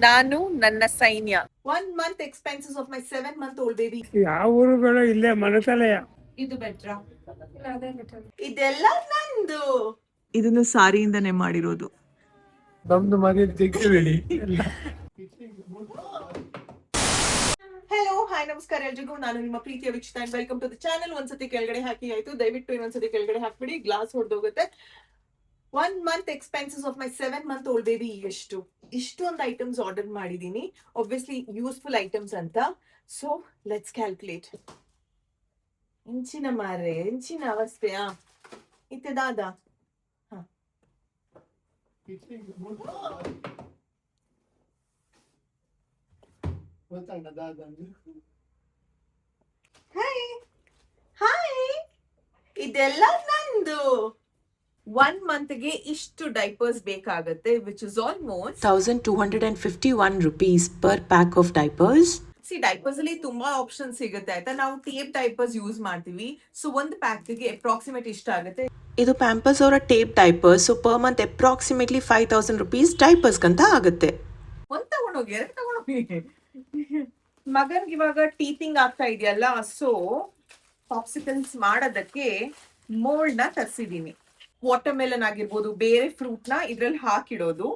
ನಾನು ನನ್ನ ಸೈನ್ಯ 1 month expenses of my 7-month-old baby. ಯಾವ ಊರುಗಳು ಇಲ್ಲೇ ಮನತಲೆಯ. ಇದು ಬೆಟ್ರಾ, ಇದೆಲ್ಲ ನಂದು. ಇದನ್ನು ಸಾರಿಯಿಂದನೇ ಮಾಡಿರೋದು. ನಮ್ದು ಮನೆ ತೆಗಿಬೇಡಿ. ಹಲೋ ಹಾಯ್ ನಮಸ್ಕಾರ ಎಲ್ರಿಗೂ, ನಾನು ನಿಮ್ಮ ಪ್ರೀತಿಯ Vikshitha and welcome to the channel. ಒಂದ್ಸತಿ ಕೆಳಗಡೆ ಹಾಕಿ ಆಯ್ತು, ದಯವಿಟ್ಟು ಇನ್ನೊಂದ್ಸತಿ ಕೆಳಗಡೆ ಹಾಕ್ಬಿಡಿ, ಗ್ಲಾಸ್ ಹೊಡೆದೋಗುತ್ತೆ. 1 month expenses of my 7-month-old baby. ಇಷ್ಟೊಂದು ಐಟಮ್ಸ್ ಆರ್ಡರ್ ಮಾಡಿದೀನಿ, ಆಬ್ವಿಯಸ್ಲಿ ಯೂಸ್ಫುಲ್ ಐಟಮ್ಸ್ ಅಂತ. So let's calculate. ಇಂಚಿನ ಮಾರೆ, ಇಂಚಿನ ಅವಸ್ಥೆಯಾ ಇತ್ತದಾದ. ಹಾಯ್ ಹಾಯ್, ಇದೆಲ್ಲ ನಂದು. 1 monthಗೆ ಇಷ್ಟು ಡೈಪರ್ಸ್ ಬೇಕಾಗುತ್ತೆ, which is almost 1,251 rupees per pack of diapers. Diapers ಅಲ್ಲಿ ತುಂಬಾ ಆಪ್ಷನ್ ಸಿಗುತ್ತೆ ಆಯ್ತಾ. ನಾವು ಟೇಪ್ ಡೈಪರ್ಸ್ ಯೂಸ್ ಮಾಡ್ತೀವಿ, ಸೊ ಒಂದು ಪ್ಯಾಕ್ಗೆ ಅಪ್ರಾಕ್ಸಿಮೇಟ್ ಇಷ್ಟ ಆಗುತ್ತೆ. ಇದು ಪ್ಯಾಂಪರ್ಸ್ ಅವರ tape diapers. So per month approximately 5,000 rupees diapers ಅಂತ ಆಗುತ್ತೆ. ಒಂದ್ ತಗೊಂಡೋಗಿ, ಎರಡು ತಗೊಂಡೋಗಿ. ಮಗನ್ಗೆ ಇವಾಗ ಟೀತಿಂಗ್ ಆಗ್ತಾ ಇದೆಯಲ್ಲ, ಸೊ ಪಾಪ್ಸಿಕಲ್ಸ್ ಮಾಡೋದಕ್ಕೆ ಮೋಲ್ಡ್ ನ ತರಿಸಿದೀನಿ. ವಾಟರ್ ಮೆಲನ್ ಆಗಿರ್ಬೋದು, ಬೇರೆ ಫ್ರೂಟ್ ನ ಇದ್ರಲ್ಲಿ ಹಾಕಿಡೋದು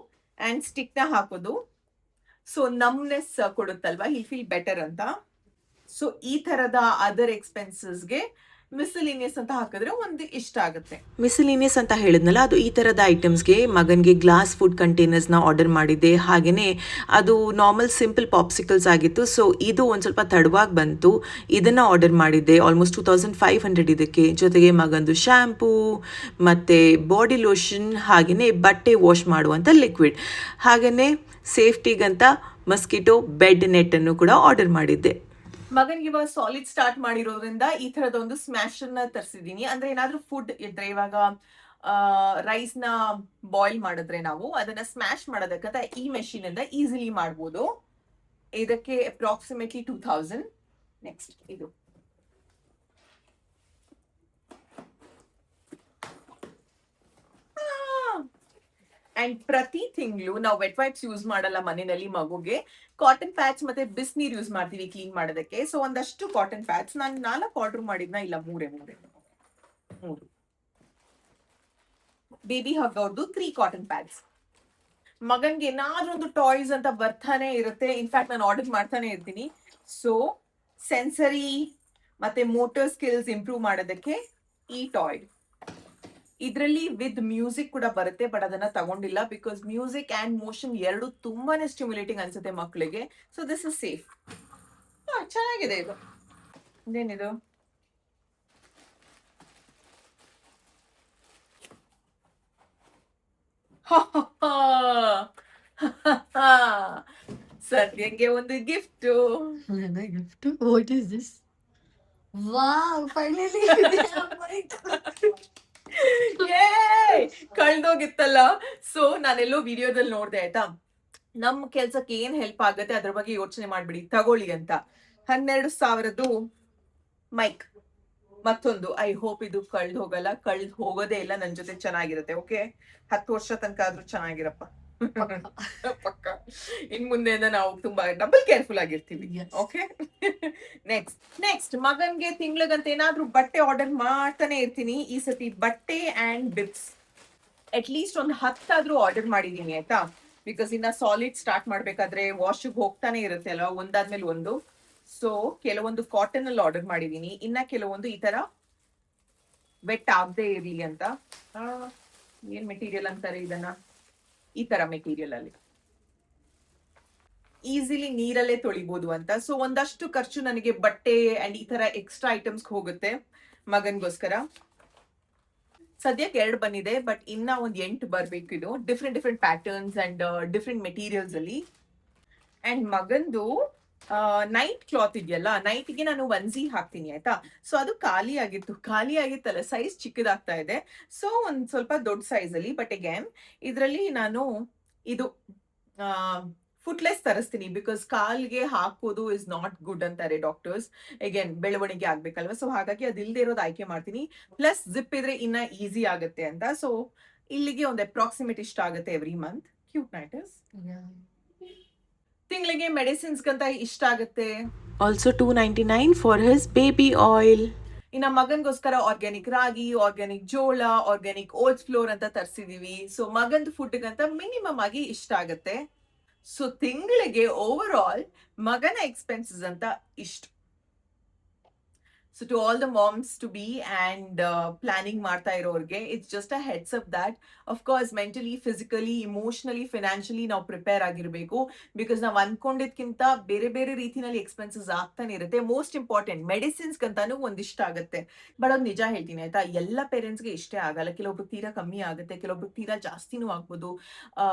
ಅಂಡ್ ಸ್ಟಿಕ್ ನ ಹಾಕೋದು. ಸೊ ನಮ್ನೆಸ್ ಕೊಡುತ್ತಲ್ವಾ, ಈ ಫೀಲ್ ಬೆಟರ್ ಅಂತ. ಸೊ ಈ ತರದ ಅದರ್ ಎಕ್ಸ್ಪೆನ್ಸಸ್ಗೆ ಮಿಸಲಿನಿಯಸ್ ಅಂತ ಹಾಕಿದ್ರೆ ಒಂದು ಇಷ್ಟ ಆಗುತ್ತೆ. ಮಿಸಲಿನಿಯಸ್ ಅಂತ ಹೇಳಿದ್ನಲ್ಲ, ಅದು ಈ ಥರದ ಐಟಮ್ಸ್ಗೆ ಮಗನಿಗೆ ಗ್ಲಾಸ್ ಫುಡ್ ಕಂಟೈನರ್ಸ್ನ ಆರ್ಡರ್ ಮಾಡಿದ್ದೆ. ಹಾಗೆಯೇ ಅದು ನಾರ್ಮಲ್ ಸಿಂಪಲ್ ಪಾಪ್ಸಿಕಲ್ಸ್ ಆಗಿತ್ತು. ಸೊ ಇದು ಒಂದು ಸ್ವಲ್ಪ ತಡವಾಗಿ ಬಂತು, ಇದನ್ನು ಆರ್ಡರ್ ಮಾಡಿದ್ದೆ. ಆಲ್ಮೋಸ್ಟ್ 2,500 ಇದಕ್ಕೆ. ಜೊತೆಗೆ ಮಗಂದು ಶ್ಯಾಂಪೂ ಮತ್ತು ಬಾಡಿ ಲೋಷನ್, ಹಾಗೆಯೇ ಬಟ್ಟೆ ವಾಶ್ ಮಾಡುವಂಥ ಲಿಕ್ವಿಡ್, ಹಾಗೆಯೇ ಸೇಫ್ಟಿಗಂತ ಮಸ್ಕಿಟೋ ಬೆಡ್ ನೆಟ್ಟನ್ನು ಕೂಡ ಆರ್ಡರ್ ಮಾಡಿದ್ದೆ. ಮಗನ್ಗೆ ಇವಾಗ ಸಾಲಿಡ್ ಸ್ಟಾರ್ಟ್ ಮಾಡಿರೋದ್ರಿಂದ ಈ ತರದ ಒಂದು ಸ್ಮ್ಯಾಶರ್ ನ ತರಿಸಿದೀನಿ. ಅಂದ್ರೆ ಏನಾದ್ರೂ ಫುಡ್ ಇದ್ರೆ, ಇವಾಗ ರೈಸ್ ನ ಬಾಯ್ಲ್ ಮಾಡಿದ್ರೆ ನಾವು ಅದನ್ನ ಸ್ಮ್ಯಾಶ್ ಮಾಡೋದಕ್ಕಂತ ಈ ಮೆಷಿನ್ ಇಂದ ಈಸಿಲಿ ಮಾಡ್ಬೋದು. ಇದಕ್ಕೆ ಅಪ್ರಾಕ್ಸಿಮೇಟ್ಲಿ 2,000. ನೆಕ್ಸ್ಟ್ ಇದು ಅಂಡ್ ಪ್ರತಿ ತಿಂಗಳು ನಾವು ವೆಟ್ ವೈಪ್ಸ್ ಯೂಸ್ ಮಾಡಲ್ಲ ಮನೆಯಲ್ಲಿ. ಮಗುಗೆ ಕಾಟನ್ ಪ್ಯಾಚ್ ಮತ್ತೆ ಬಿಸಿನೀರು ಯೂಸ್ ಮಾಡ್ತೀವಿ ಕ್ಲೀನ್ ಮಾಡೋದಕ್ಕೆ. ಸೊ ಒಂದಷ್ಟು ಕಾಟನ್ ಪ್ಯಾಚ್ ನಾನು 4 ಆರ್ಡರ್ ಮಾಡಿದ್ನ, ಇಲ್ಲ 3 ಬೇಬಿ ಹಗ್ ಅವ್ರದ್ದು 3 ಕಾಟನ್ ಪ್ಯಾಚ್. ಮಗನ್ಗೆ ಏನಾದ್ರೂ ಒಂದು ಟಾಯ್ಸ್ ಅಂತ ಬರ್ತಾನೆ ಇರುತ್ತೆ. ಇನ್ಫ್ಯಾಕ್ಟ್ ನಾನು ಆರ್ಡರ್ ಮಾಡ್ತಾನೆ ಇರ್ತೀನಿ. ಸೊ ಸೆನ್ಸರಿ ಮತ್ತೆ ಮೋಟರ್ ಸ್ಕಿಲ್ಸ್ ಇಂಪ್ರೂವ್ ಮಾಡೋದಕ್ಕೆ ಈ ಟಾಯ್. ಇದರಲ್ಲಿ ವಿತ್ ಮ್ಯೂಸಿಕ್ ಕೂಡ ಬರುತ್ತೆ, ಬಟ್ ಅದನ್ನ ತಗೊಂಡಿಲ್ಲ ಬಿಕಾಸ್ ಮ್ಯೂಸಿಕ್ ಅಂಡ್ ಮೋಷನ್ ಎರಡು ತುಂಬಾನೇ ಸ್ಟಿಮ್ಯುಲೇಟಿಂಗ್ ಅನ್ಸುತ್ತೆ ಮಕ್ಕಳಿಗೆ. So this is safe. ಚೆನ್ನಾಗಿದೆ ಇದು. ಇದೇನಿದು? ಸದ್ಯಂಗೆ ಒಂದು gift. What is this? Wow, finally. ಕಳ್ದೋಗಿತ್ತಲ್ಲ. ಸೊ ನಾನೆಲ್ಲೋ ವಿಡಿಯೋದಲ್ಲಿ ನೋಡ್ದೆ ಆಯ್ತಾ, ನಮ್ ಕೆಲ್ಸಕ್ಕೆ ಏನ್ ಹೆಲ್ಪ್ ಆಗುತ್ತೆ ಅದ್ರ ಬಗ್ಗೆ ಯೋಚನೆ ಮಾಡ್ಬಿಡಿ, ತಗೊಳ್ಳಿ ಅಂತ. 12,000 ಮೈಕ್. ಮತ್ತೊಂದು, ಐ ಹೋಪ್ ಇದು ಕಳ್ದ್ ಹೋಗಲ್ಲ. ಕಳ್ದ್ ಹೋಗೋದೇ ಇಲ್ಲ, ನನ್ ಜೊತೆ ಚೆನ್ನಾಗಿರುತ್ತೆ. ಓಕೆ, 10 ವರ್ಷ ತನಕ ಆದ್ರೂ ಚೆನ್ನಾಗಿರಪ್ಪ. ಪಕ್ಕ. ಇನ್ ಮುಂದೆಯಿಂದ ನಾವು ತುಂಬಾ ಡಬಲ್ ಕೇರ್ಫುಲ್ ಆಗಿರ್ತೀವಿ. ಓಕೆ, ನೆಕ್ಸ್ಟ್ ಮಗನ್ಗೆ ತಿಂಗ್ಳಿಗಂತ ಏನಾದ್ರೂ ಬಟ್ಟೆ ಆರ್ಡರ್ ಮಾಡ್ತಾನೆ ಇರ್ತೀನಿ. ಈ ಸತಿ ಬಟ್ಟೆ ಅಂಡ್ ಬಿಬ್ಸ್ ಅಟ್ ಲೀಸ್ಟ್ ಒಂದು 10 ಆದ್ರೂ ಆರ್ಡರ್ ಮಾಡಿದೀನಿ ಆಯ್ತಾ. ಬಿಕಾಸ್ ಇನ್ನ ಸಾಲಿಡ್ ಸ್ಟಾರ್ಟ್ ಮಾಡ್ಬೇಕಾದ್ರೆ ವಾಶ್ಗೆ ಹೋಗ್ತಾನೆ ಇರುತ್ತೆ ಅಲ್ವಾ, ಒಂದಾದ್ಮೇಲೆ ಒಂದು. ಸೊ ಕೆಲವೊಂದು ಕಾಟನ್ ಅಲ್ಲಿ ಆರ್ಡರ್ ಮಾಡಿದೀನಿ, ಇನ್ನ ಕೆಲವೊಂದು ಈ ತರ ವೆಟ್ ಆಗದೆ ಇರ್ಲಿ ಅಂತ. ಏನ್ ಮೆಟೀರಿಯಲ್ ಅಂತಾರೆ ಇದನ್ನ, ಈ ತರ ಮೆಟೀರಿಯಲ್ ಅಲ್ಲಿ ಈಸಿಲಿ ನೀರಲ್ಲೇ ತೊಳಿಬಹುದು ಅಂತ. ಸೊ ಒಂದಷ್ಟು ಖರ್ಚು ನನಗೆ ಬಟ್ಟೆ ಅಂಡ್ ಈ ತರ ಎಕ್ಸ್ಟ್ರಾ ಐಟಮ್ಸ್ ಹೋಗುತ್ತೆ ಮಗನ್ಗೋಸ್ಕರ. ಸದ್ಯಕ್ಕೆ 2 ಬಂದಿದೆ, ಬಟ್ ಇನ್ನ ಒಂದ್ 8 ಬರ್ಬೇಕು. ಇದು different patterns and different materials ಅಲ್ಲಿ. ಅಂಡ್ ಮಗಂದು ನೈಟ್ ಕ್ಲಾತ್ ಇದೆಯಲ್ಲ, ನೈಟ್ಗೆ ನಾನು ಒನ್ಸಿ ಹಾಕ್ತೀನಿ ಆಯ್ತಾ. ಸೊ ಅದು ಖಾಲಿ ಆಗಿತ್ತಲ್ಲ, ಸೈಜ್ ಚಿಕ್ಕದಾಗ್ತಾ ಇದೆ. ಸೊ ಒಂದ್ ಸ್ವಲ್ಪ ದೊಡ್ಡ ಸೈಜ್ ಅಲ್ಲಿ. ಬಟ್ ಅಗೇನ್ ಇದರಲ್ಲಿ ನಾನು ಇದು ಫುಟ್ಲೆಸ್ ತರಿಸ್ತೀನಿ, ಬಿಕಾಸ್ ಕಾಲ್ಗೆ ಹಾಕೋದು ಇಸ್ ನಾಟ್ ಗುಡ್ ಅಂತಾರೆ ಡಾಕ್ಟರ್ಸ್. ಅಗೇನ್ ಬೆಳವಣಿಗೆ ಆಗ್ಬೇಕಲ್ವಾ, ಸೊ ಹಾಗಾಗಿ ಅದಿಲ್ಲದೆ ಇರೋದು ಆಯ್ಕೆ ಮಾಡ್ತೀನಿ. ಪ್ಲಸ್ ಜಿಪ್ ಇದ್ರೆ ಇನ್ನ ಈಸಿ ಆಗುತ್ತೆ ಅಂತ. ಸೊ ಇಲ್ಲಿಗೆ ಒಂದು ಅಪ್ರಾಕ್ಸಿಮೇಟ್ ಇಷ್ಟ ಆಗುತ್ತೆ every month. Cute night is. ತಿಂಗಳಿಗೆ ಮೆಡಿಸಿನ್ಸ್ ಗಂತ ಇಷ್ಟ ಆಗುತ್ತೆ. Also $2.99 for his baby oil. ಇನ್ನ ಮಗನ್ಗೋಸ್ಕರ ಆರ್ಗ್ಯಾನಿಕ್ ರಾಗಿ, ಆರ್ಗ್ಯಾನಿಕ್ ಜೋಳ, ಆರ್ಗ್ಯಾನಿಕ್ ಓಟ್ಸ್ ಫ್ಲೋರ್ ಅಂತ ತರಿಸಿದೀವಿ. ಸೊ ಮಗಂದು ಫುಡ್ಗಂತ ಮಿನಿಮಮ್ ಆಗಿ ಇಷ್ಟ ಆಗುತ್ತೆ. ಸೊ ತಿಂಗಳಿಗೆ ಓವರ್ ಆಲ್ ಮಗನ ಎಕ್ಸ್ಪೆನ್ಸಸ್ ಅಂತ ಇಷ್ಟು. So to all the moms to be and planning ಮಾಡ್ತಾ ಇರೋರ್ಗೆ, it's just a heads up that of course mentally, physically, emotionally, financially ನಾವು ಪ್ರಿಪೇರ್ ಆಗಿರ್ಬೇಕು. ಬಿಕಾಸ್ ನಾವು ಅನ್ಕೊಂಡಿದ್ಕಿಂತ ಬೇರೆ ಬೇರೆ ರೀತಿನಲ್ಲಿ ಎಕ್ಸ್ಪೆನ್ಸಸ್ ಆಗ್ತಾನೆ ಇರುತ್ತೆ. ಮೋಸ್ಟ್ ಇಂಪಾರ್ಟೆಂಟ್ ಮೆಡಿಸಿನ್ಸ್ ಕಂತಾನು ಒಂದಿಷ್ಟ ಆಗುತ್ತೆ. ಬಟ್ ಅದು ನಿಜ ಹೇಳ್ತೀನಿ ಆಯ್ತಾ, ಎಲ್ಲ ಪೇರೆಂಟ್ಸ್ಗೆ ಇಷ್ಟೇ ಆಗಲ್ಲ. ಕೆಲವೊಬ್ರು ತೀರಾ ಕಮ್ಮಿ ಆಗುತ್ತೆ, ಕೆಲವೊಬ್ರು ತೀರಾ ಜಾಸ್ತಿನೂ ಆಗ್ಬೋದು.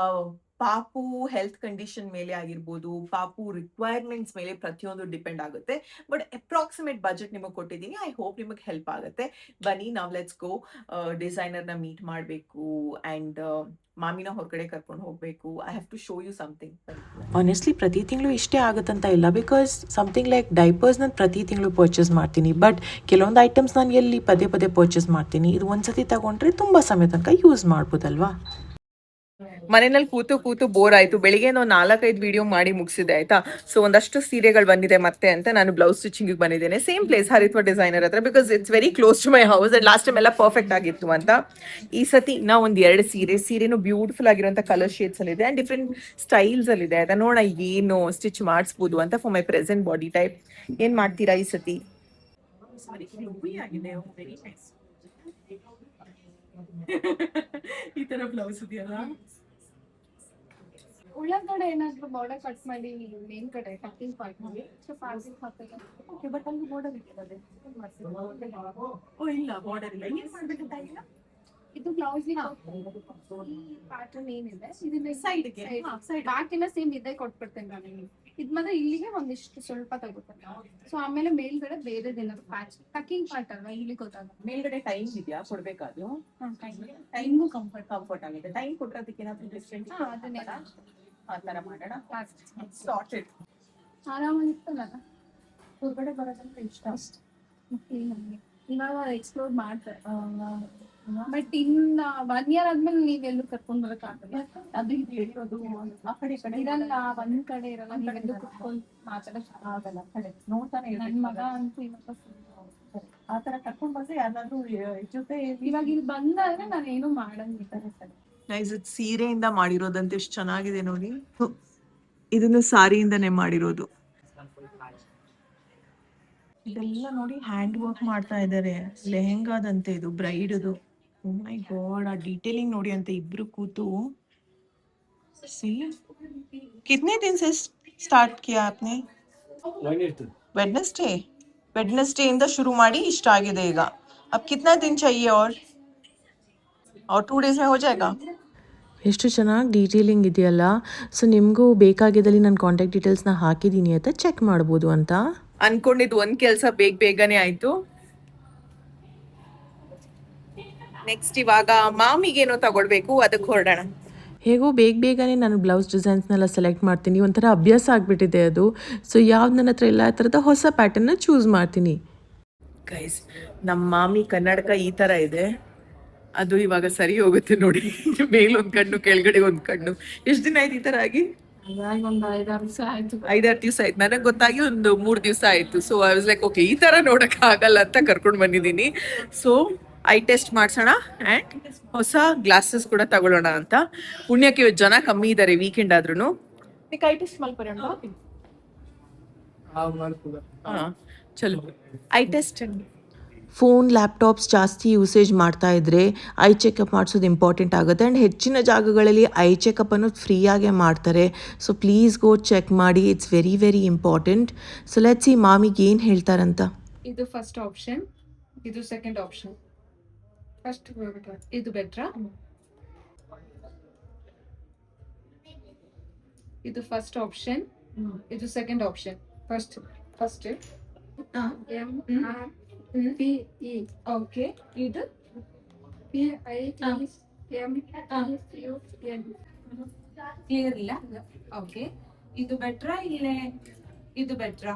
ಪಾಪು ಹೆಲ್ತ್ ಕಂಡೀಷನ್ ಮೇಲೆ ಆಗಿರ್ಬೋದು, ಪಾಪು ರಿಕ್ವೈರ್ಮೆಂಟ್ಸ್ ಮೇಲೆ ಪ್ರತಿಯೊಂದು ಡಿಪೆಂಡ್ ಆಗುತ್ತೆ. ಬಟ್ ಅಪ್ರಾಕ್ಸಿಮೇಟ್ ಬಜೆಟ್ ನಿಮಗೆ ಕೊಟ್ಟಿದ್ದೀನಿ. ಐ ಹೋಪ್ ನಿಮಗೆ ಹೆಲ್ಪ್ ಆಗುತ್ತೆ. ಬನ್ನಿ ನಾವು ಲೆಟ್ಸ್ ಗೋ. ಡಿಸೈನರ್ನ ಮೀಟ್ ಮಾಡಬೇಕು ಆ್ಯಂಡ್ ಮಾಮಿನ ಹೊರಗಡೆ ಕರ್ಕೊಂಡು ಹೋಗಬೇಕು. I have to show you something. Honestly ಪ್ರತಿ ತಿಂಗಳು ಇಷ್ಟೇ ಆಗುತ್ತಂತ ಇಲ್ಲ. ಬಿಕಾಸ್ ಸಮಥಿಂಗ್ ಲೈಕ್ ಡೈಪರ್ಸ್ ನಾನು ಪ್ರತಿ ತಿಂಗಳು ಪರ್ಚೇಸ್ ಮಾಡ್ತೀನಿ. ಬಟ್ ಕೆಲವೊಂದು ಐಟಮ್ಸ್ ನಾನು ಎಲ್ಲಿ ಪದೇ ಪದೇ ಪರ್ಚೇಸ್ ಮಾಡ್ತೀನಿ. ಇದು ಒಂದ್ಸತಿ ತಗೊಂಡ್ರೆ ತುಂಬ ಸಮಯ ತನಕ ಯೂಸ್ ಮಾಡ್ಬೋದಲ್ವಾ. ಮನೆಯಲ್ಲಿ ಕೂತು ಕೂತು ಬೋರ್ ಆಯ್ತು. ಬೆಳಿಗ್ಗೆ ಒಂದು 4-5 ವಿಡಿಯೋ ಮಾಡಿ ಮುಗಿಸಿದೆ ಆಯ್ತಾ. ಸೊ ಒಂದಷ್ಟು ಸೀರೆಗಳು ಬಂದಿದೆ ಮತ್ತೆ ಅಂತ ನಾನು ಬ್ಲೌಸ್ ಸ್ಟಿಚಿಂಗ್ ಬಂದಿದ್ದೇನೆ. ಸೇಮ್ ಪ್ಲೇಸ್, ಹರಿತ್ವ ಡಿಸೈನರ್ ಹತ್ರ. Because it's very close to my house and last time ಎಲ್ಲ ಪರ್ಫೆಕ್ಟ್ ಆಗಿತ್ತು ಅಂತ. ಈ ಸತಿ ಇನ್ನೂ ಒಂದು 2 ಸೀರೆನೂ ಬ್ಯೂಟಿಫುಲ್ ಆಗಿರುವಂಥ ಕಲರ್ ಶೇಡ್ಸ್ ಅಲ್ಲಿ ಇದೆ ಆ್ಯಂಡ್ ಡಿಫ್ರೆಂಟ್ ಸ್ಟೈಲ್ಸ್ ಅಲ್ಲಿ ಇದೆ ಆಯ್ತಾ. ನೋಡ ಏನು ಸ್ಟಿಚ್ ಮಾಡಿಸ್ಬೋದು ಅಂತ for my present body type. ಏನ್ ಮಾಡ್ತೀರಾ ಈ ಸತಿ? ಈ ತರ ಬ್ಲೌಸ್ ಇದೆಯಲ್ಲ. ಒಳಗಡೆ ಏನಾದ್ರು ಬಾರ್ಡರ್ ಕಟ್ ಮಾಡಿ ಮೇನ್ ಕಡೆ ಕಟ್ಟಿಂಗ್ ಪಾರ್ಟ್ ಮಾಡಿ ಸೊ ಫ್ಯಾಬ್ರಿಕ್ ಹಾಕಲ್ಲ. ಓಕೆ, ಬಟ್ ಅಲ್ಲಿ ಬಾರ್ಡರ್ ಇದೆ. ಓ ಇಲ್ಲ, ಬಾರ್ಡರ್ ಇಲ್ಲ. ಏನ್ ಮಾಡ್ಬೇಕಂತ ಇಲ್ಲ. ಇದು ಬ್ಲೌಸ್ ಪ್ಯಾಟರ್ನ್ ಏನಿದೆ ಇದನ್ನ ಸೈಡ್ ಬ್ಯಾಕ್ ಎಲ್ಲ ಸೇಮ್ ಇದೇ ಕೊಟ್ಬಿಡ್ತೇನೆ ನಾನು. ಇದ್ ಮಾತ್ರ ಇಲ್ಲಿಗೆ ಒಂದಿಷ್ಟು ಸ್ವಲ್ಪ ತಗೋತೇನೆ. ಸೊ ಆಮೇಲೆ ಮೇಲ್ಗಡೆ ಬೇರೆದೇನಾದ್ರು ಪ್ಯಾಚ್ ಟಕಿಂಗ್ ಪಾರ್ಟ್ ಅಲ್ವಾ, ಇಲ್ಲಿ ಗೊತ್ತಾಗಲ್ಲ. ಮೇಲ್ಗಡೆ ಟೈಮ್ ಇದೆಯಾ ಕೊಡ್ಬೇಕಾದ್ರು? ಟೈಮು ಕಂಫರ್ಟ್ ಆಗಿದೆ. ಟೈಮ್ ಕೊಟ್ರೆ ಅದಕ್ಕೆ ಏನಾದ್ರು ಡಿಫ್ರೆಂಟ್ ಅದನ್ನೇ ಆ ತರ ಮಾಡೋಣ. ಸಾರ್ಟೆಡ್ ಆರಾಮಾಗಿತ್ತಲ್ಲ. ಹೊರಗಡೆ ಬರೋದಂದ್ರೆ ಇಷ್ಟ ಅಷ್ಟೇ. ಇವಾಗ ಎಕ್ಸ್ಪ್ಲೋರ್ ಮಾಡ್ತಾರೆ. ಬಟ್ ಇನ್ನ 1 year ಆದ್ಮೇಲೆ ನೀವೆಲ್ಲೂ ಕರ್ಕೊಂಡ್ ಬರಕ್ಕಾಗಲ್ಲ. ಅದು ಇದು ಹೇಳಿರೋದು ಆ ಕಡೆ ಈ ಕಡೆ ಇರಲ್ಲ, ಒಂದ್ ಕಡೆ ಇರಲ್ಲ. ನೀವೆಲ್ಲೂ ಕುತ್ಕೊಂಡ್ ಮಾತಾಡಕ್ ಆಗಲ್ಲ. ಕಡೆ ನೋಡ್ತಾನೆ ನನ್ ಮಗ ಅಂತೂ ಇವಾಗ ಆ ತರ ಕರ್ಕೊಂಡ್ ಬಂದ್ರೆ ಯಾರಾದ್ರೂ ಜೊತೆ. ಇವಾಗ ಇಲ್ಲಿ ಬಂದಾದ್ರೆ ನಾನು ಏನು ಮಾಡಂಗಿದ್ದಾರೆ ಸರ್. ನೈಸ್. ಇದು ಸೀರೆಯಿಂದ ಮಾಡಿರೋದಂತ ಎಷ್ಟು ಚೆನ್ನಾಗಿದೆ ನೋಡಿ. ಇದನ್ನು ಸಾರಿಯಿಂದನೇ ಮಾಡಿರೋದು. ಇದೆಲ್ಲ ನೋಡಿ ಹ್ಯಾಂಡ್ ವರ್ಕ್ ಮಾಡ್ತಾ ಇದ್ದಾರೆ. ಲೆಹೆಂಗಾದಂತೆ ಇದು ಬ್ರೈಡ್ದು. ಓ ಮೈ ಗಾಡ್, ಆ ಡೀಟೇಲಿಂಗ್ ನೋಡಿ ಅಂತ ಇಬ್ರು ಕೂತು. ಸಿ कितने दिन से स्टार्ट किया आपने? वेडनेसडे ಇಂದ ಶುರು ಮಾಡಿ ಇಷ್ಟ ಆಗಿದೆ ಈಗ. अब कितना दिन चाहिए और 2 days में हो जाएगा? ಎಷ್ಟು ಚೆನ್ನಾಗಿ ಡೀಟೇಲಿಂಗ್ ಇದೆಯಲ್ಲ. ಸೊ ನಿಮಗೂ ಬೇಕಾಗಿದ್ದಲ್ಲಿ ನಾನು ಕಾಂಟ್ಯಾಕ್ಟ್ ಡೀಟೇಲ್ಸ್ನ ಹಾಕಿದ್ದೀನಿ ಅಂತ ಚೆಕ್ ಮಾಡ್ಬೋದು ಅಂತ. ಅನ್ಕೊಂಡಿದ್ದು ಒಂದ್ ಕೆಲಸ ಬೇಗನೆ ಆಯ್ತು. ನೆಕ್ಸ್ಟ್ ಇವಾಗ ಮಾಮಿಗೇನೋ ತಗೊಳ್ಬೇಕು, ಅದಕ್ಕೆ ಹೊರಡೋಣ. ಹೇಗೋ ಬೇಗನೆ ನಾನು ಬ್ಲೌಸ್ ಡಿಸೈನ್ಸ್ನೆಲ್ಲ ಸೆಲೆಕ್ಟ್ ಮಾಡ್ತೀನಿ. ಒಂಥರ ಅಭ್ಯಾಸ ಆಗಿಬಿಟ್ಟಿದೆ ಅದು. ಸೊ ಯಾವ್ದು ನನ್ನ ಹತ್ರ ಎಲ್ಲ ಥರದ ಹೊಸ ಪ್ಯಾಟರ್ನ್ನ ಚೂಸ್ ಮಾಡ್ತೀನಿ. ಗೈಸ್, ನಮ್ಮ ಮಾಮಿ ಕನ್ನಡಕ ಈ ತರ ಇದೆ. ಅದು ಇವಾಗ ಸರಿ ಹೋಗುತ್ತೆ ನೋಡಿ. ಮೇಲೊಂದ್ ಕಣ್ಣು, ಕೆಳಗಡೆ ಒಂದ್ ಕಣ್ಣು. ಎಷ್ಟು ದಿನ ಆಯ್ತು ಈ ತರ ಆಗಿ? ಒಂದು 5-6 ದಿವಸ ಆಯ್ತು. 5-6 ದಿವಸ ಆಯ್ತು. ನನಗೆ ಗೊತ್ತಾಗಿ ಒಂದು 3 ದಿವಸ ಆಯ್ತು. So I was like okay, ಈ ತರ ನೋಡಕ್ ಆಗಲ್ಲ ಅಂತ ಕರ್ಕೊಂಡು ಬಂದಿದ್ದೀನಿ. ಸೊ ಐ ಟೆಸ್ಟ್ ಮಾಡ್ಸೋಣ ಆ್ಯಂಡ್ ಹೊಸ ಗ್ಲಾಸಸ್ ಕೂಡ ತಗೊಳ್ಳೋಣ ಅಂತ. ಪುಣ್ಯಕ್ಕೆ ಇವತ್ತು ಜನ ಕಮ್ಮಿ ಇದ್ದಾರೆ, ವೀಕೆಂಡ್ ಆದ್ರೂ. ಐ ಟೆಸ್ಟ್ ಮಲ್ಪರೋಣ. ಚಲೋ ಐ ಟೆಸ್ಟ್. ಫೋನ್, ಲ್ಯಾಪ್ಟಾಪ್ಸ್ ಜಾಸ್ತಿ ಯೂಸೇಜ್ ಮಾಡ್ತಾ ಇದ್ದರೆ ಐ ಚೆಕಪ್ ಮಾಡಿಸೋದು ಇಂಪಾರ್ಟೆಂಟ್ ಆಗುತ್ತೆ. ಆ್ಯಂಡ್ ಹೆಚ್ಚಿನ ಜಾಗಗಳಲ್ಲಿ ಐ ಚೆಕಪ್ ಅನ್ನೋದು ಫ್ರೀಯಾಗೆ ಮಾಡ್ತಾರೆ. ಸೊ ಪ್ಲೀಸ್ ಗೋ ಚೆಕ್ ಮಾಡಿ. It's very very important. So let's see ಮಾಮಿಗೆ ಏನು ಹೇಳ್ತಾರಂತ. ಇದು ಫಸ್ಟ್ ಆಪ್ಷನ್, ಇದು ಸೆಕೆಂಡ್ ಆಪ್ಷನ್. ಫಸ್ಟ್ ಇದು ಬೆಟ್ರಾ? ಇದು ಫಸ್ಟ್ ಆಪ್ಷನ್, ಇದು second option. First MRPE. Okay, ಇದು PITMFUN. ಕ್ಲಿಯರ್ ಇಲ್ಲ? ಓಕೆ, ಇದು ಬೆಟ್ರಾ ಇಲ್ಲ ಇದು ಬೆಟ್ರಾ?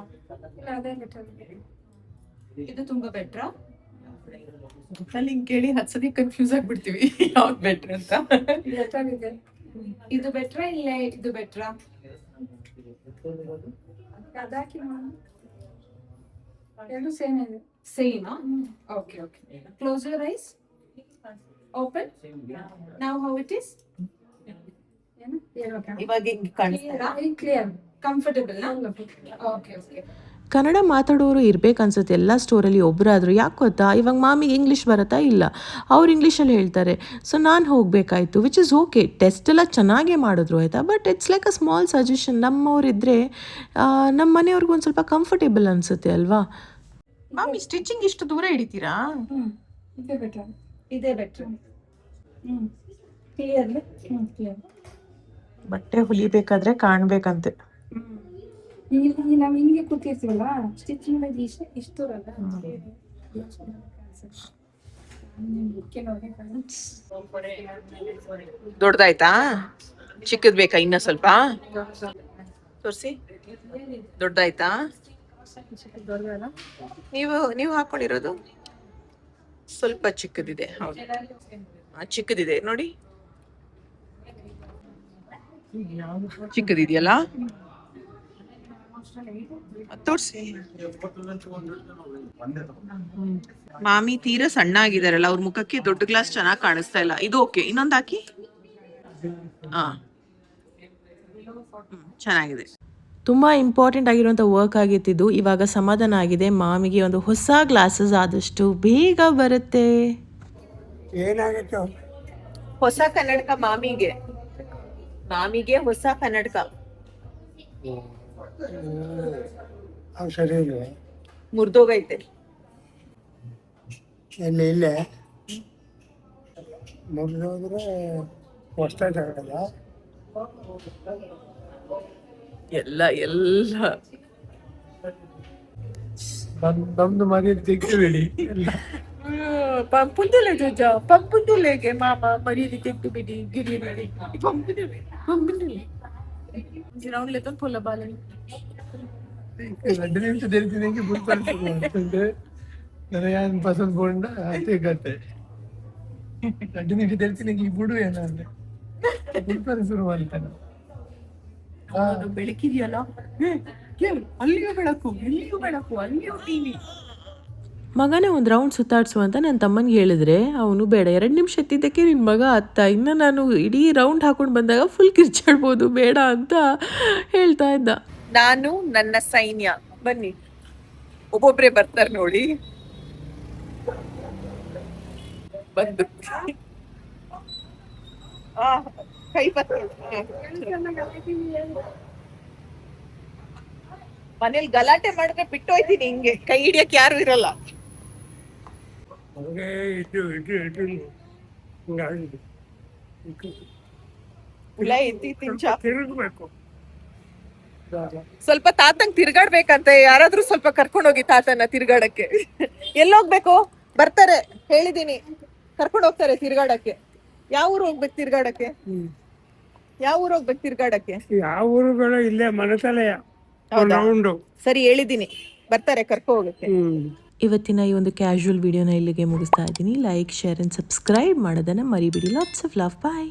ಅದೇ ಬೆಟರ್. ಇದು ತುಂಬಾ ಬೆಟ್ರಾ? ಹಿಂಗ್ ಕೇಳಿ 10 ಸತಿ ಕನ್ಫ್ಯೂಸ್ ಆಗ್ಬಿಡ್ತೀವಿ ಯಾವ್ದು ಬೆಟ್ರ್ ಅಂತ. ಬೆಟರ್ ಇದೆ. ಇದು ಬೆಟ್ರಾ ಇಲ್ಲ ಇದು ಬೆಟ್ರಾ? ಅದಾಕಿ ಎರಡು ಸೇಮ್ ಇದೆ. Same okay okay close your eyes open now how it is ಏನು ಹೇಳ್ಬೇಕಾ? ಇವಾಗ ಹಿಂಗೆ ಕಾಣಿಸ್ತಾ clear comfortable okay okay Kannada ಮಾತಾಡೋರು ಇರಬೇಕನ್ಸುತ್ತೆ ಎಲ್ಲ ಸ್ಟೋರಲ್ಲಿ ಒಬ್ಬರಾದರೂ. ಯಾಕೆ ಗೊತ್ತಾ, ಇವಾಗ ಮಾಮಿಗೆ ಇಂಗ್ಲೀಷ್ ಬರುತ್ತಾ ಇಲ್ಲ, ಅವ್ರು ಇಂಗ್ಲೀಷಲ್ಲಿ ಹೇಳ್ತಾರೆ. ಸೊ ನಾನು ಹೋಗಬೇಕಾಯ್ತು, ವಿಚ್ ಇಸ್ ಓಕೆ. ಟೆಸ್ಟ್ ಎಲ್ಲ ಚೆನ್ನಾಗೇ ಮಾಡಿದ್ರು ಆಯಿತಾ. But it's like a small suggestion. ನಮ್ಮವರಿದ್ದರೆ ನಮ್ಮ ಮನೆಯವ್ರಿಗೂ ಒಂದು ಸ್ವಲ್ಪ ಕಂಫರ್ಟೇಬಲ್ ಅನಿಸುತ್ತೆ ಅಲ್ವಾ. ಮಾಮಿ ಸ್ಟಿಚಿಂಗ್ ಇಷ್ಟು ದೂರ ಹಿಡಿತೀರಾ? ಇದೇ ಬೆಟರ್. ಇದೇ ಬೆಟ್ರ್. Clearly clear. ಬಟ್ಟೆ ಹೊಲಿಬೇಕಾದ್ರೆ ಕಾಣಬೇಕಂತೆ. ಇಲ್ಲಿ ನಾವು ಹಿಂಗೆ ಕೂತಿರ್ತೀವಲ್ಲ, ಸ್ಟಿಚಿಂಗ್ ಮಾಡಿ ಇಷ್ಟು ಅಲ್ಲ. ದೊಡ್ಡದಾಯ್ತಾ? ಚಿಕ್ಕದ್ ಬೇಕಾ ಇನ್ನ ಸ್ವಲ್ಪ? ತೋರಿಸಿ. ದೊಡ್ಡದಾಯ್ತಾ? ನೀವು ಹಾಕೊಂಡಿರೋದು ಸ್ವಲ್ಪ ಚಿಕ್ಕದಿದೆ. ಹೌದು ಚಿಕ್ಕದಿದೆ ನೋಡಿ, ಚಿಕ್ಕದಿದೆಯಲ್ಲ ತೋರ್ಸಿ. ಮಾಮಿ ತೀರಾ ಸಣ್ಣ ಆಗಿದಾರಲ್ಲ, ಅವ್ರ ಮುಖಕ್ಕೆ ದೊಡ್ಡ ಗ್ಲಾಸ್ ಚೆನ್ನಾಗಿ ಕಾಣಿಸ್ತಾ ಇಲ್ಲ. ಇದು ಓಕೆ, ಇನ್ನೊಂದು ಹಾಕಿ. ಹಾ ಚೆನ್ನಾಗಿದೆ. ತುಂಬ ಇಂಪಾರ್ಟೆಂಟ್ ಆಗಿರುವಂಥ ವರ್ಕ್ ಆಗಿತ್ತಿದ್ದು. ಇವಾಗ ಸಮಾಧಾನ ಆಗಿದೆ. ಮಾಮಿಗೆ ಒಂದು ಹೊಸ ಗ್ಲಾಸಸ್ ಆದಷ್ಟು ಬೇಗ ಬರುತ್ತೆ. ಏನಾಗಿತ್ತು? ಹೊಸ ಕನ್ನಡಕ ಮಾಮಿಗೆ ಹೊಸ ಕನ್ನಡಕ. ಅವು ಸರಿ ಇಲ್ವೇ? ಮುರಿದೋಗೈತೆ. ಇಲ್ಲೇ ಮುರಿದೋದ್ರೆ ಹೊಸ್ತಾಗಿ ತಗೊಳ್ಳಲ್ಲ. ಎಲ್ಲ ನಮ್ದು ಮನೆ ತೆಗಿಬೇಡಿ. ಪಂಪುಂದುಲೆಗೆ ಮಾಮ ಮರೀದಿ ತೆಗ್ದು ಬಿಡಿ ಗಿರಿಬೇಡಿ. ഗ്രൗണ്ടിലെത്താൻ പുല്ലബാലൻ 2 നിമിഷം ധരിച്ചില്ലെങ്കിൽ ബുൾപ്പറിച്ചുണ്ട് ഞാൻ പസಂದ್ ಬೋಂಡ ತೆಗತ್ತೆ. 2 ನಿಮಿಷ ಧರಿಸಿല്ലെങ്കിൽ ಬುಡು ಏನಾದ್ರೆ ಬುಲ್ಪರಿ ಶುರು ಮಾಡ್ತಾನೆ. ಬೆಳಕಿದೆಯಲ್ಲ, ಅಲ್ಲಿಯೂ ಬೆಳಕು, ಇಲ್ಲಿಯೂ ಬೆಳಕು, ಅಲ್ಲಿಯೂ ಟಿವಿ. ಮಗನೇ ಒಂದು ರೌಂಡ್ ಸುತ್ತಾಡ್ಸು ಅಂತ ನನ್ನ ತಮ್ಮನಿಗೆ ಹೇಳಿದ್ರೆ ಅವನು ಬೇಡ, 2 ನಿಮಿಷ ಎತ್ತಿದ್ದಕ್ಕೆ ನಿನ್ನ ಮಗ ಅತ್ತ, ಇನ್ನು ನಾನು ಇಡೀ ರೌಂಡ್ ಹಾಕೊಂಡು ಬಂದಾಗ ಫುಲ್ ಕಿರ್ಚಾಡ್ಬೋದು, ಬೇಡ ಅಂತ ಹೇಳ್ತಾ ಇದ್ದ. ನಾನು ನನ್ನ ಸೈನ್ಯ ಬನ್ನಿ, ಒಬ್ಬೊಬ್ರೆ ಬರ್ತಾರೆ ನೋಡಿ. ಬಂದು ಕೈ ಮನೇಲಿ ಗಲಾಟೆ ಮಾಡಿದ್ರೆ ಬಿಟ್ಟು ಹೋಯ್ತೀನಿ, ಹಿಂಗೆ ಕೈ ಹಿಡಿಯಕ್ ಯಾರು ಇರಲ್ಲ. ಹಂಗೆ ಇಟ್ಟು ಹಿಂಗಾಗಿ ಹುಳ ಎತ್ತಿ ತಿಂಚ ತಿರುಗಬೇಕು. ಸ್ವಲ್ಪ ತಾತಂಗ್ ತಿರ್ಗಾಡ್ಬೇಕಂತೆ, ಯಾರಾದ್ರೂ ಸ್ವಲ್ಪ ಕರ್ಕೊಂಡೋಗಿ ತಾತನ ತಿರ್ಗಾಡಕ್ಕೆ. ಎಲ್ಲೋಗ್ಬೇಕು? ಬರ್ತಾರೆ, ಹೇಳಿದೀನಿ, ಕರ್ಕೊಂಡು ಹೋಗ್ತಾರೆ ತಿರ್ಗಾಡಕ್ಕೆ. ಯಾವ ಊರು ಹೋಗ್ಬೇಕು ತಿರ್ಗಾಡಕ್ಕೆ? ಯಾವ ಊರು ಹೋಗ್ಬೇಕು ತಿರ್ಗಾಡಕ್ಕೆ? ಯಾವ ಊರುಗಳು ಇಲ್ಲೇ ಮನತಲೆಯ ರೌಂಡು. ಸರಿ ಹೇಳಿದೀನಿ, ಬರ್ತಾರೆ ಕರ್ಕೊ ಹೋಗಕ್ಕೆ. ಇವತ್ತಿನ ಈ ಒಂದು ಕ್ಯಾಶುವಲ್ ವಿಡಿಯೋನ ಇಲ್ಲಿಗೆ ಮುಗಿಸ್ತಾ ಇದ್ದೀನಿ. ಲೈಕ್, ಶೇರ್ ಆ್ಯಂಡ್ ಸಬ್ಸ್ಕ್ರೈಬ್ ಮಾಡೋದನ್ನು ಮರಿಬಿಡಿ. Lots of love. ಬಾಯ್.